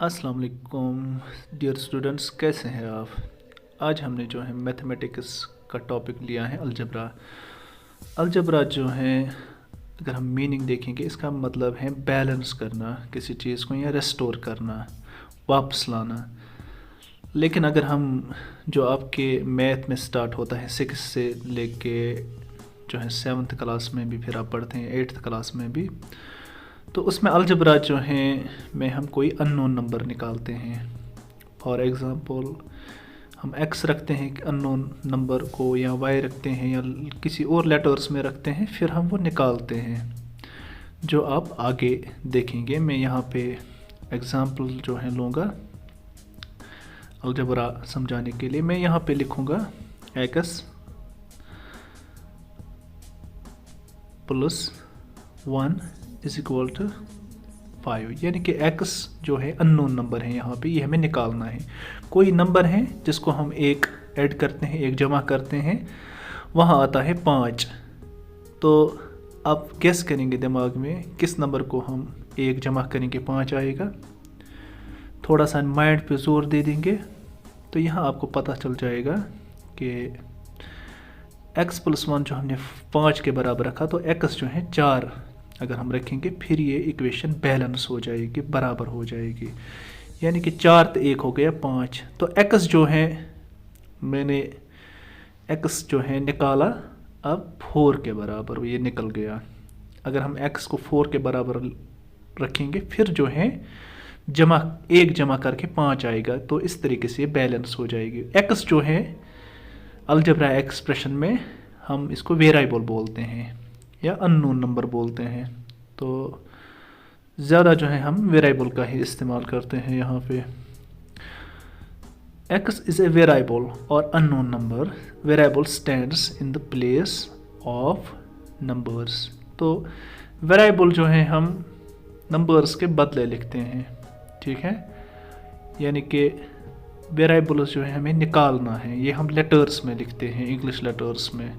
अस्सलाम वालेकुम dear students, कैसे हैं आप। आज हमने जो है मैथमेटिक्स का टॉपिक लिया है अलजबरा। अलजबरा जो है, अगर हम मीनिंग देखेंगे, इसका मतलब है बैलेंस करना किसी चीज़ को या रेस्टोर करना, वापस लाना। लेकिन अगर हम जो आपके मैथ में स्टार्ट होता है 6 से लेके जो है 7th क्लास में भी, फिर आप पढ़ते हैं 8th क्लास में भी, तो उसमें अलजबरा जो है में हम कोई अननोन नंबर निकालते हैं। फॉर एग्ज़ाम्पल हम x रखते हैं अननोन नंबर को, या y रखते हैं, या किसी और लेटर्स में रखते हैं, फिर हम वो निकालते हैं, जो आप आगे देखेंगे। मैं यहाँ पे एग्ज़ाम्पल जो है लूँगा अलजबरा समझाने के लिए। मैं यहाँ पे लिखूँगा x + 1 = 5, यानी कि x जो है अननोन नंबर है, यहाँ पे ये हमें निकालना है। कोई नंबर है जिसको हम एक ऐड करते हैं, एक जमा करते हैं, वहाँ आता है 5। तो आप गेस करेंगे दिमाग में किस नंबर को हम एक जमा करेंगे 5 आएगा। थोड़ा सा माइंड पे जोर दे देंगे तो यहाँ आपको पता चल जाएगा कि x + 1 जो हमने 5 के बराबर रखा, तो x जो है 4 अगर हम रखेंगे, फिर ये इक्वेशन बैलेंस हो जाएगी, बराबर हो जाएगी। यानी कि 4 तो 1 हो गया 5। तो x जो है, मैंने x जो है निकाला, अब 4 के बराबर ये निकल गया। अगर हम x को 4 के बराबर रखेंगे, फिर जो है एक जमा करके 5 आएगा, तो इस तरीके से बैलेंस हो जाएगी। x जो है अलजबरा एक्सप्रेशन में हम इसको वेरिएबल बोलते हैं या अननोन नंबर बोलते हैं। तो ज़्यादा जो है हम वेरिएबल का ही इस्तेमाल करते हैं यहाँ पे। x इज़ ए वेरिएबल और unknown number. Variable stands in the place of numbers. तो वेरिएबल जो है हम नंबर्स के बदले लिखते हैं, ठीक है। यानी कि वेरिएबल जो है हमें निकालना है, ये हम लेटर्स में लिखते हैं, इंग्लिश लेटर्स में,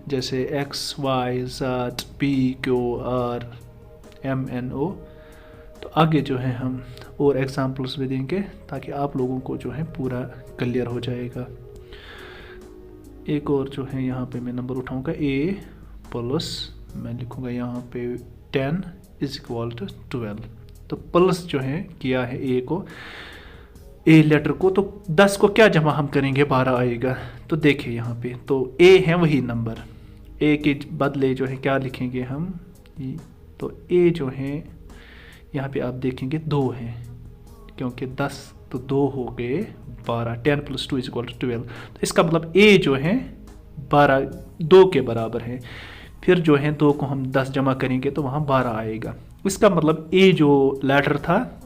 जैसे x, y, z, p, q, r, m, n, o। तो आगे जो है हम और एग्जांपल्स भी देंगे ताकि आप लोगों को जो है पूरा क्लियर हो जाएगा। एक और जो है यहाँ पे मैं नंबर उठाऊंगा a+, मैं लिखूंगा यहाँ पे 10 = 12। तो प्लस जो है किया है a को, ए लेटर को, तो 10 को क्या जमा हम करेंगे, 12 आएगा। तो देखिए यहाँ पे तो ए है वही नंबर, ए के बदले जो है क्या लिखेंगे हम, तो ए जो है यहाँ पे आप देखेंगे 2 है, क्योंकि 10 तो 2 हो गए 12, 10 + 2 = 12। तो इसका मतलब ए जो है 12 2 के बराबर है। फिर जो है 2 को हम 10 जमा करेंगे तो वहाँ 12 आएगा। इसका मतलब ए जो लेटर था,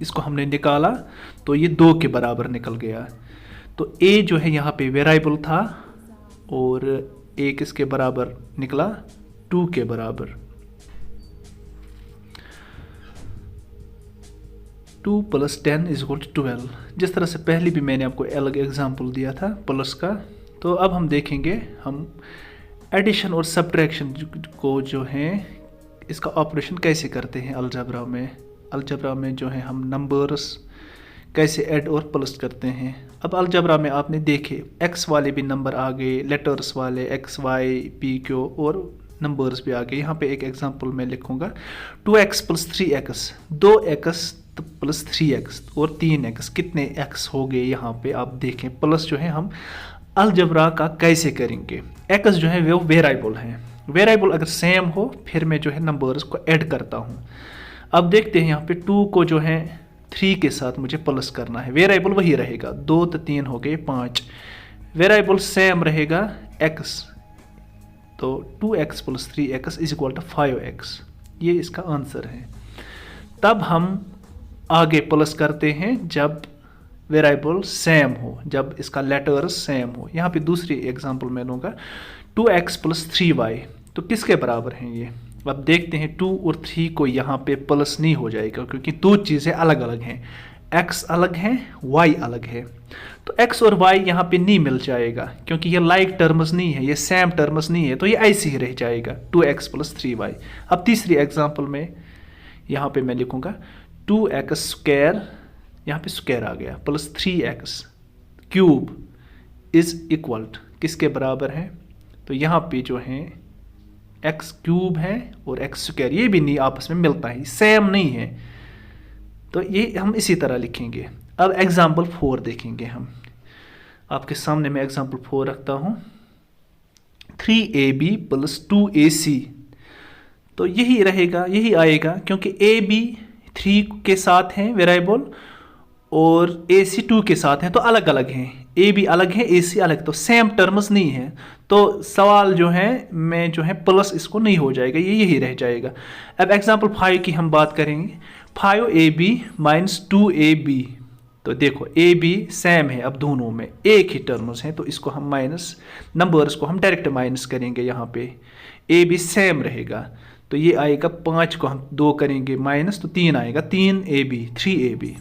इसको हमने निकाला तो ये 2 के बराबर निकल गया। तो a जो है यहाँ पे वेरिएबल था और a किसके बराबर निकला, 2 के बराबर। 2 + 10 = 12। जिस तरह से पहले भी मैंने आपको अलग एग्जांपल दिया था प्लस का। तो अब हम देखेंगे हम एडिशन और सब्ट्रैक्शन को जो है इसका ऑपरेशन कैसे करते हैं अलजबरा में। अलजबरा में जो है हम नंबर्स कैसे ऐड और प्लस करते हैं। अब अलजबरा में आपने देखे x वाले भी नंबर आ गए, लेटर्स वाले x, y, p, q, और नंबर्स भी आ गए। यहाँ पे एक एग्जांपल मैं लिखूँगा 2x + 3x, 2x + 3x और 3x, कितने x हो गए। यहाँ पे आप देखें प्लस जो है हम अलजबरा का कैसे करेंगे। x जो है वो वेरिएबल है, वेरिएबल अगर सेम हो फिर मैं जो है नंबर्स को ऐड करता हूँ। अब देखते हैं यहाँ पे 2 को जो है 3 के साथ मुझे प्लस करना है, वेरिएबल वही रहेगा, 2 तो 3 हो गए 5, वेरिएबल सेम रहेगा x, तो 2x + 3x = 5x, ये इसका आंसर है। तब हम आगे प्लस करते हैं जब वेरिएबल सेम हो, जब इसका लेटर्स सेम हो। यहाँ पे दूसरी एग्जांपल मैं लूँगा 2x + 3y, तो किसके बराबर हैं ये। अब देखते हैं 2 और 3 को यहाँ पे प्लस नहीं हो जाएगा, क्योंकि 2 चीज़ें अलग अलग हैं, x अलग है, y अलग है। तो x और y यहाँ पे नहीं मिल जाएगा, क्योंकि ये लाइक टर्म्स नहीं है, ये सेम टर्म्स नहीं है, तो ये ऐसे ही रह जाएगा 2x + 3y। अब तीसरी एग्जांपल में यहाँ पे मैं लिखूँगा 2x², यहाँ पे स्क्वायर आ गया, प्लस 3x³ इज़ इक्वल किसके बराबर है? तो यहाँ पे जो है x³ है और x², ये भी नहीं आपस में मिलता है, सेम नहीं है, तो ये हम इसी तरह लिखेंगे। अब एग्जाम्पल 4 देखेंगे हम, आपके सामने मैं एग्जाम्पल 4 रखता हूँ। 3ab + 2ac, तो यही रहेगा, यही आएगा, क्योंकि ab 3 के साथ हैं वेरिएबल और ac 2 के साथ हैं, तो अलग अलग हैं, ab अलग है, ac अलग, तो सेम टर्म्स नहीं है, तो सवाल जो है मैं जो है प्लस इसको नहीं हो जाएगा, ये यही रह जाएगा। अब एग्जाम्पल 5 की हम बात करेंगे। 5ab - 2ab, तो देखो ab सेम है, अब दोनों में एक ही टर्म्स हैं, तो इसको हम माइनस, नंबर्स को हम डायरेक्ट माइनस करेंगे, यहाँ पे ab सेम रहेगा, तो ये आएगा 5 को हम 2 करेंगे माइनस, तो 3 आएगा, 3ab।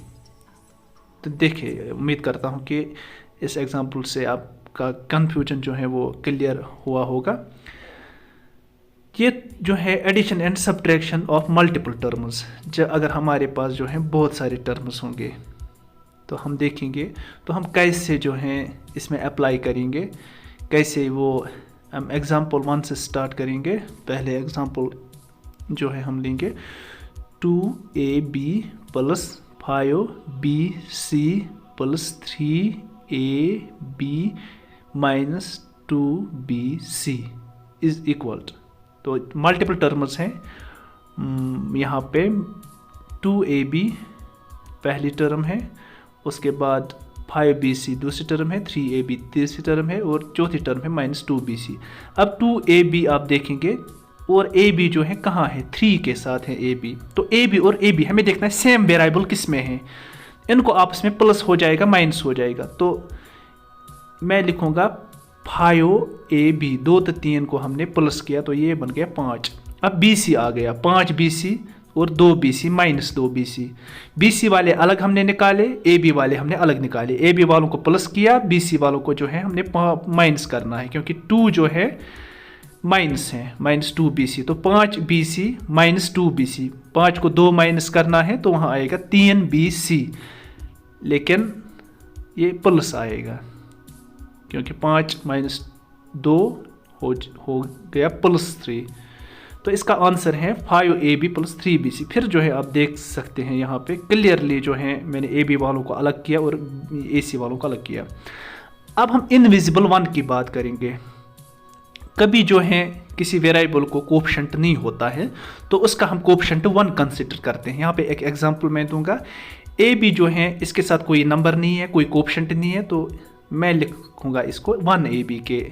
तो देखिए, उम्मीद करता हूँ कि इस एग्जाम्पल से आपका कन्फ्यूजन जो है वो क्लियर हुआ होगा। ये जो है addition and subtraction of multiple terms, जब अगर हमारे पास जो है बहुत सारे टर्म्स होंगे तो हम देखेंगे, तो हम कैसे जो हैं इसमें अप्लाई करेंगे, कैसे वो हम एग्जाम्पल 1 से स्टार्ट करेंगे। पहले एग्जाम्पल जो है हम लेंगे 2ab + 5bc + 3ab - 2bc is equal, तो मल्टीपल टर्म्स हैं यहाँ पे। 2ab पहली टर्म है, उसके बाद 5bc दूसरी टर्म है, 3ab तीसरी टर्म है और चौथी टर्म है -2bc। अब 2ab आप देखेंगे और ab जो है कहाँ है, 3 के साथ है ab, तो ab और ab हमें देखना है सेम वेरिएबल किस में है, इनको आपस में प्लस हो जाएगा माइनस हो जाएगा, तो मैं लिखूँगा 5ab, 2 तो 3 को हमने प्लस किया तो ये बन गया 5। अब bc आ गया, 5bc और 2bc - 2bc, bc वाले अलग हमने निकाले, ab वाले हमने अलग निकाले, ab वालों को प्लस किया, bc वालों को जो है हमने माइनस करना है, क्योंकि 2 जो है माइनस है, -2bc, तो 5bc - 2bc, 5 को 2 माइनस करना है तो वहाँ आएगा 3bc, लेकिन ये प्लस आएगा क्योंकि 5 - 2 हो गया +3, तो इसका आंसर है 5ab + 3bc। फिर जो है आप देख सकते हैं यहाँ पे क्लियरली जो है मैंने ab वालों को अलग किया और ac वालों को अलग किया। अब हम इनविजिबल 1 की बात करेंगे। कभी जो है किसी वेरिएबल को कोफिशिएंट नहीं होता है तो उसका हम कोफिशिएंट 1 कंसिडर करते हैं। यहाँ पे एक एग्जांपल मैं दूंगा, ab जो है इसके साथ कोई नंबर नहीं है, कोई कोफिशिएंट नहीं है, तो मैं लिखूँगा इसको 1ab के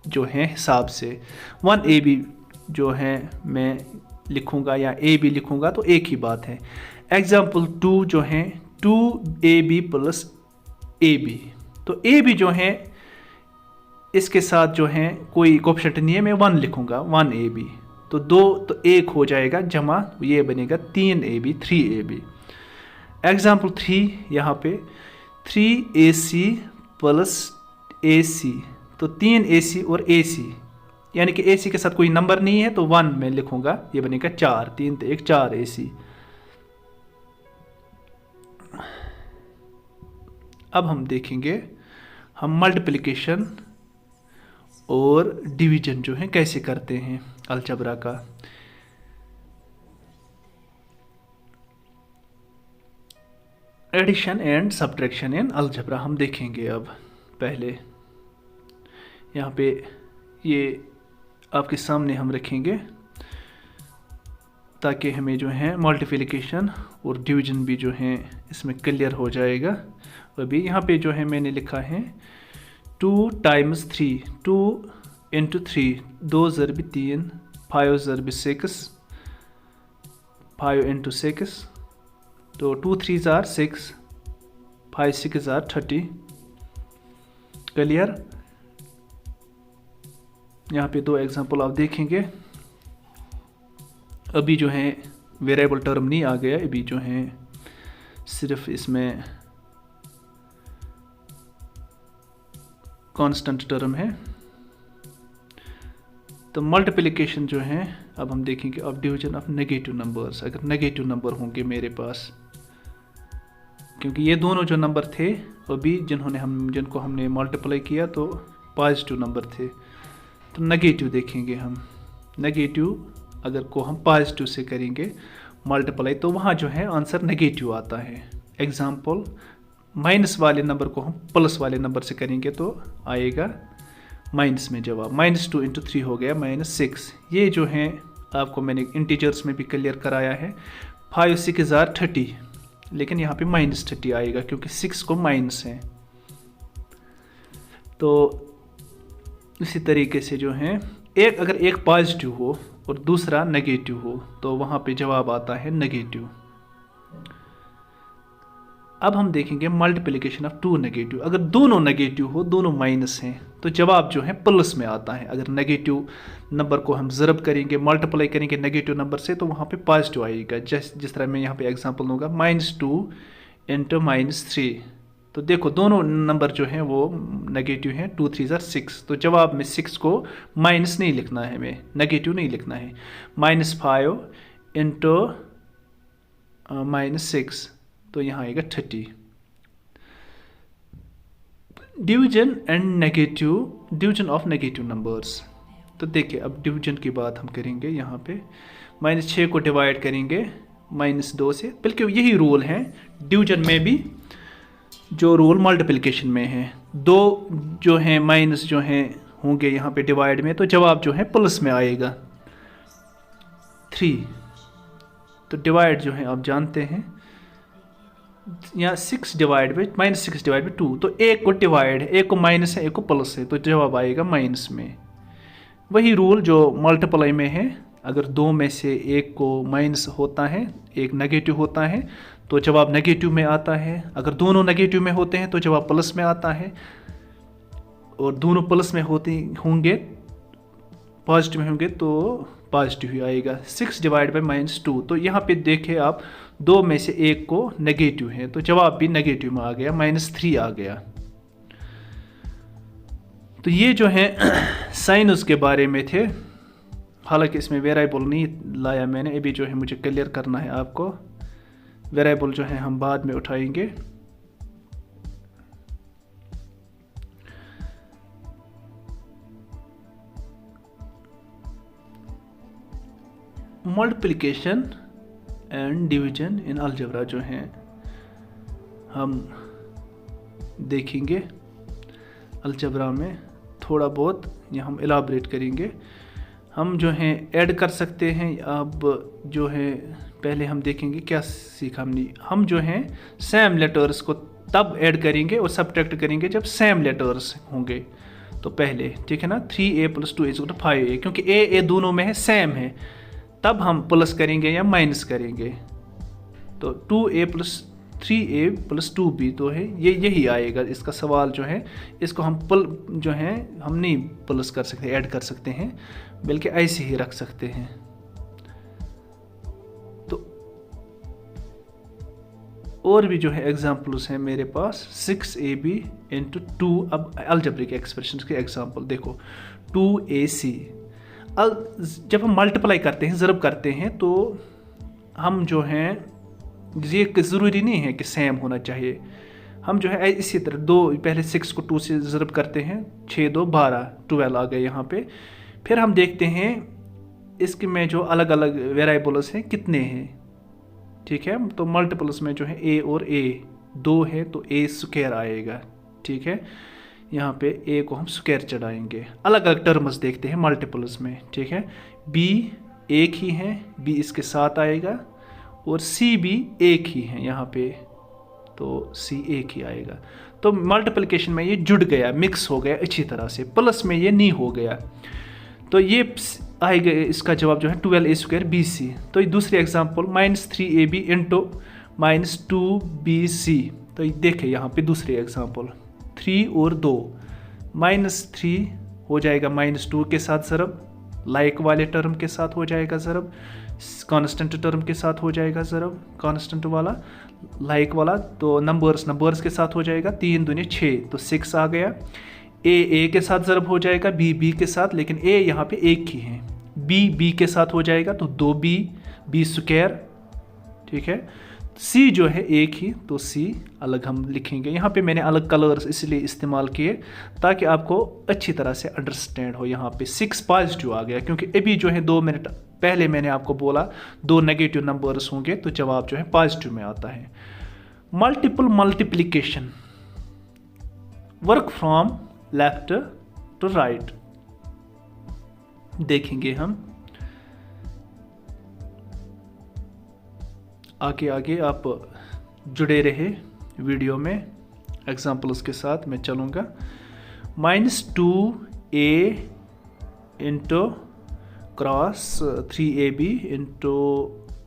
जो है हिसाब से। 1ab जो है मैं लिखूँगा या ab लिखूँगा तो एक ही बात है। एग्जाम्पल 2 जो है 2ab + ab, तो ab जो है इसके साथ जो है कोई कोफिशिएंट नहीं है, मैं 1 लिखूँगा 1ab, तो 2 तो 1 हो जाएगा जमा, ये बनेगा 3ab 3ab। एग्जाम्पल 3 यहाँ पे 3ac + ac, तो 3ac और ac, यानी कि ac के साथ कोई नंबर नहीं है तो 1 मैं लिखूँगा, ये बनेगा 4, 3 तो 1 4ac। अब हम देखेंगे हम मल्टीप्लिकेशन और डिवीजन जो है कैसे करते हैं अलजेब्रा का। Addition and subtraction in algebra हम देखेंगे। अब पहले यहाँ पे ये आपके सामने हम रखेंगे ताकि हमें जो है मल्टीप्लिकेशन और डिवीजन भी जो है इसमें क्लियर हो जाएगा। अभी यहाँ पे जो है मैंने लिखा है 2 × 3, 2 × 3, 2 × 3, 5 × 6, 5 × 6, तो 2 3s are 6, 5 6s are 30। Clear. यहाँ पे 2 एग्जांपल आप देखेंगे। अभी जो है वेरिएबल टर्म नहीं आ गया, अभी जो है सिर्फ इसमें कांस्टेंट टर्म है। तो मल्टीप्लिकेशन जो है अब हम देखेंगे, अब डिवीजन ऑफ नेगेटिव नंबर्स, अगर नेगेटिव नंबर होंगे मेरे पास क्योंकि ये दोनों जो नंबर थे वो भी जिनको हमने मल्टीप्लाई किया तो पॉजिटिव नंबर थे। तो नेगेटिव देखेंगे हम, नेगेटिव अगर को हम पॉजिटिव से करेंगे मल्टीप्लाई तो वहाँ जो है आंसर नेगेटिव आता है। एग्जाम्पल, माइनस वाले नंबर को हम प्लस वाले नंबर से करेंगे तो आएगा माइनस में जवाब। -2 × 3 हो गया -6। ये जो है आपको मैंने इंटीजर्स में भी क्लियर कराया है। 5 6 30, लेकिन यहाँ पे -30 आएगा क्योंकि 6 को माइनस है। तो इसी तरीके से जो है अगर एक पॉजिटिव हो और दूसरा नेगेटिव हो तो वहाँ पे जवाब आता है नेगेटिव। अब हम देखेंगे मल्टीप्लिकेशन ऑफ 2 नेगेटिव। अगर दोनों नेगेटिव हो, दोनों माइनस हैं, तो जवाब जो है प्लस में आता है। अगर नेगेटिव नंबर को हम ज़रब करेंगे, मल्टीप्लाई करेंगे नेगेटिव नंबर से तो वहाँ पे पॉजिटिव आएगा। जिस तरह मैं यहाँ पे एग्जांपल दूंगा, -2 × -3। तो देखो दोनों नंबर जो हैं वो नेगेटिव हैं, 2 3 6। तो जवाब में 6 को माइनस नहीं लिखना है, हमें नेगेटिव नहीं लिखना है। -5 × -6, तो यहाँ आएगा 30। Division of negative numbers. तो देखिए अब डिवीजन की बात हम करेंगे। यहाँ पे -6 को डिवाइड करेंगे -2 से। बल्कि यही रूल है डिवीजन में भी जो रूल मल्टीप्लिकेशन में है। 2 जो हैं माइनस जो हैं होंगे यहाँ पे डिवाइड में, तो जवाब जो है प्लस में आएगा 3। तो डिवाइड जो है आप जानते हैं, यहाँ 6 डिवाइड में -6 डिवाइड में 2, तो एक को डिवाइड है, एक को माइनस है, एक को प्लस है, तो जवाब आएगा माइनस में। वही रूल जो मल्टीप्लाई में है, अगर 2 में से एक को माइनस होता है, एक नेगेटिव होता है, तो जवाब नेगेटिव में आता है। अगर दोनों नेगेटिव में होते हैं तो जवाब प्लस में आता है, और दोनों प्लस में होंगे, पॉजिटिव में होंगे तो पॉजिटिव ही आएगा। 6 डिवाइड बाई -2, तो यहाँ पे देखें आप 2 में से एक को नेगेटिव है, तो जवाब भी नेगेटिव में आ गया, -3 आ गया। तो ये जो है साइन उसके बारे में थे। हालांकि इसमें वेरिएबल नहीं लाया मैंने, अभी जो है मुझे क्लियर करना है आपको। वेरिएबल जो है हम बाद में उठाएंगे। Multiplication and division in algebra जो हैं हम देखेंगे अलजेब्रा में, थोड़ा बहुत यहाँ हम इलाबरेट करेंगे। हम जो हैं ऐड कर सकते हैं। अब जो है पहले हम देखेंगे क्या सीखा हमने। हम जो हैं सेम लेटर्स को तब ऐड करेंगे और सब्ट्रैक्ट करेंगे जब सेम लेटर्स होंगे। तो पहले ठीक है ना, 3a + 2a = 5a, क्योंकि a दोनों में है, सेम है, तब हम प्लस करेंगे या माइनस करेंगे। तो 2a + 3a + 2b तो है, यही आएगा। इसका सवाल जो है, इसको हम जो है हम नहीं प्लस कर सकते, ऐड कर सकते हैं, बल्कि ऐसे ही रख सकते हैं। तो और भी जो है एग्जाम्पल्स हैं मेरे पास। 6ab × 2। अब अलजेब्रिक एक्सप्रेशन के एग्जाम्पल देखो, 2ac। जब हम मल्टीप्लाई करते हैं, ज़रब करते हैं, तो हम जो हैं, ये ज़रूरी नहीं है कि सेम होना चाहिए। हम जो है इसी तरह पहले 6 को 2 से ज़रब करते हैं, 6 2 12 आ गए यहाँ पे। फिर हम देखते हैं इसके में जो अलग अलग वेरिएबल्स हैं कितने हैं, ठीक है। तो मल्टीपल्स में जो है a और a 2 है, तो a² आएगा, ठीक है। यहाँ पे a को हम स्क्वायर चढ़ाएंगे। अलग अलग टर्म्स देखते हैं मल्टीपल्स में, ठीक है। b एक ही है, b इसके साथ आएगा, और c भी एक ही है यहाँ पे, तो c एक ही आएगा। तो मल्टीप्लिकेशन में ये जुड़ गया, मिक्स हो गया अच्छी तरह से। प्लस में ये नहीं हो गया, तो ये आएगा। इसका जवाब जो है 12a² bc। तो ये दूसरी एग्जांपल, -3ab × -2bc। तो ये देखें यहाँ पे दूसरी एग्जांपल, 3 और 2, -3 हो जाएगा -2 के साथ ज़रब, लाइक वाले टर्म के साथ हो जाएगा ज़रब, कांस्टेंट टर्म के साथ हो जाएगा ज़रब, कांस्टेंट वाला लाइक वाला, तो नंबर्स के साथ हो जाएगा। 3 दूनी 6, तो 6 आ गया। a के साथ ज़रब हो जाएगा, b के साथ, लेकिन a यहाँ पे एक ही है। b के साथ हो जाएगा, तो 2b, b², ठीक है। सी जो है एक ही, तो सी अलग हम लिखेंगे। यहाँ पे मैंने अलग कलर्स इसलिए इस्तेमाल किए ताकि आपको अच्छी तरह से अंडरस्टैंड हो। यहाँ पे 6 पॉजिटिव आ गया, क्योंकि अभी जो है 2 मिनट पहले मैंने आपको बोला 2 नेगेटिव नंबर्स होंगे तो जवाब जो है पॉजिटिव में आता है। Multiple multiplication, work from left to right देखेंगे हम। आगे आगे आप जुड़े रहे वीडियो में, एग्जाम्पल्स के साथ मैं चलूँगा। -2a into cross 3ab into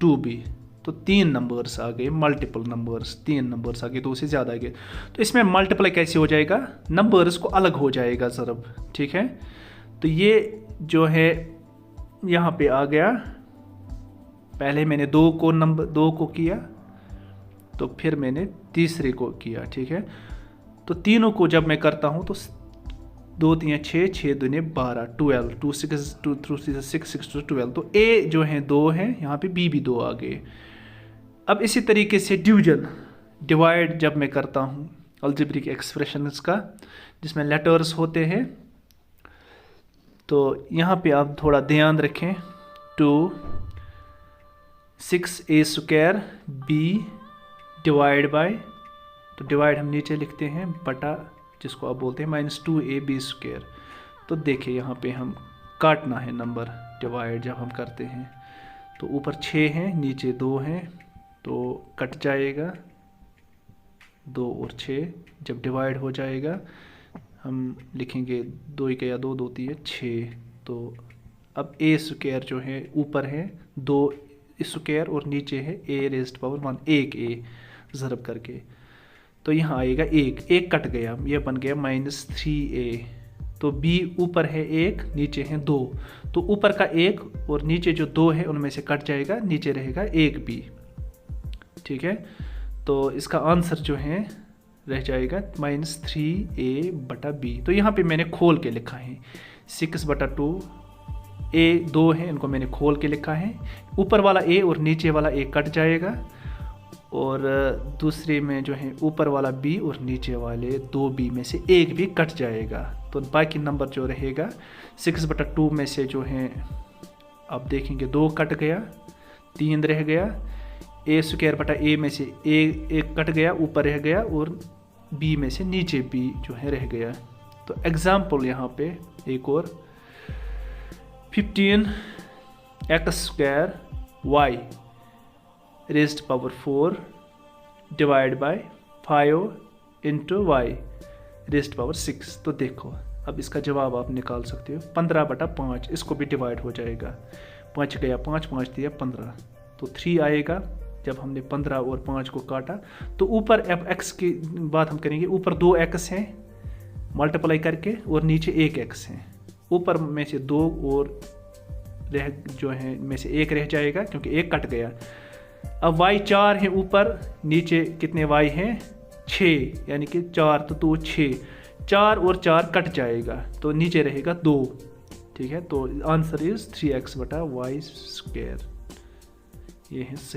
2b, तो 3 नंबर्स आ गए, मल्टीपल नंबर्स 3 नंबर्स आ गए, 2 से ज़्यादा आ गए। तो इसमें मल्टीप्लाई कैसे हो जाएगा, नंबर्स को अलग हो जाएगा ज़रब, ठीक है। तो ये जो है यहाँ पे आ गया, पहले मैंने 2 को किया, तो फिर मैंने तीसरे को किया, ठीक है। तो तीनों को जब मैं करता हूँ तो 2 3 6, 6 दूने 12, 12, 2 6 2 3 6 6 2 12। तो ए जो है 2 है, यहाँ पे बी भी 2 आ गए। अब इसी तरीके से डिवाइड जब मैं करता हूँ अलजेब्रिक एक्सप्रेशंस का, जिसमें लेटर्स होते हैं, तो यहाँ पे आप थोड़ा ध्यान रखें। 2 6a square b divide by, तो डिवाइड हम नीचे लिखते हैं, बटा जिसको आप बोलते हैं -2ab स्क्वायर। तो देखिए यहाँ पे हम काटना है नंबर, डिवाइड जब हम करते हैं तो ऊपर 6 हैं, नीचे 2 हैं, तो कट जाएगा 2 और 6। जब डिवाइड हो जाएगा हम लिखेंगे 2 1 2 2 3 6। तो अब a स्क्वायर जो है ऊपर है 2 स्क्वायर और नीचे है a रेज़्ड पावर 1, 1 a ज़रब करके, तो यहाँ आएगा 1 कट गया, ये बन गया -3a। तो b ऊपर है 1, नीचे है 2, तो ऊपर का 1 और नीचे जो 2 है उनमें से कट जाएगा, नीचे रहेगा 1b, ठीक है। तो इसका आंसर जो है रह जाएगा -3a बटा b। तो यहाँ पे मैंने खोल के लिखा है 6/2, a 2 है, इनको मैंने खोल के लिखा है। ऊपर वाला a और नीचे वाला a कट जाएगा, और दूसरे में जो है ऊपर वाला b और नीचे वाले 2b में से एक भी कट जाएगा। तो बाकी नंबर जो रहेगा 6/2 में से जो है आप देखेंगे 2 कट गया, 3 रह गया, a स्क्वायर बटा a में से एक कट गया, ऊपर रह गया, और b में से नीचे b जो है रह गया। तो एग्जाम्पल यहाँ पे एक और 15x square y raised power 4 divide by 5 into y raised power 6। तो देखो अब इसका जवाब आप निकाल सकते हो 15/5, इसको भी डिवाइड हो जाएगा, 5 गया 5, 5 दिया 15, तो 3 आएगा। जब हमने 15 और 5 को काटा तो ऊपर अब x की बात हम करेंगे, ऊपर 2x हैं मल्टीप्लाई करके, और नीचे 1x है। ऊपर में से 2 और जो है में से 1 रह जाएगा, क्योंकि 1 कट गया। अब y 4 है ऊपर, नीचे कितने y हैं 6, यानी कि 4 तो 2 6, 4 और 4 कट जाएगा, तो नीचे रहेगा 2, ठीक है। तो आंसर इज 3x/y स्क्वायर, ये है सही।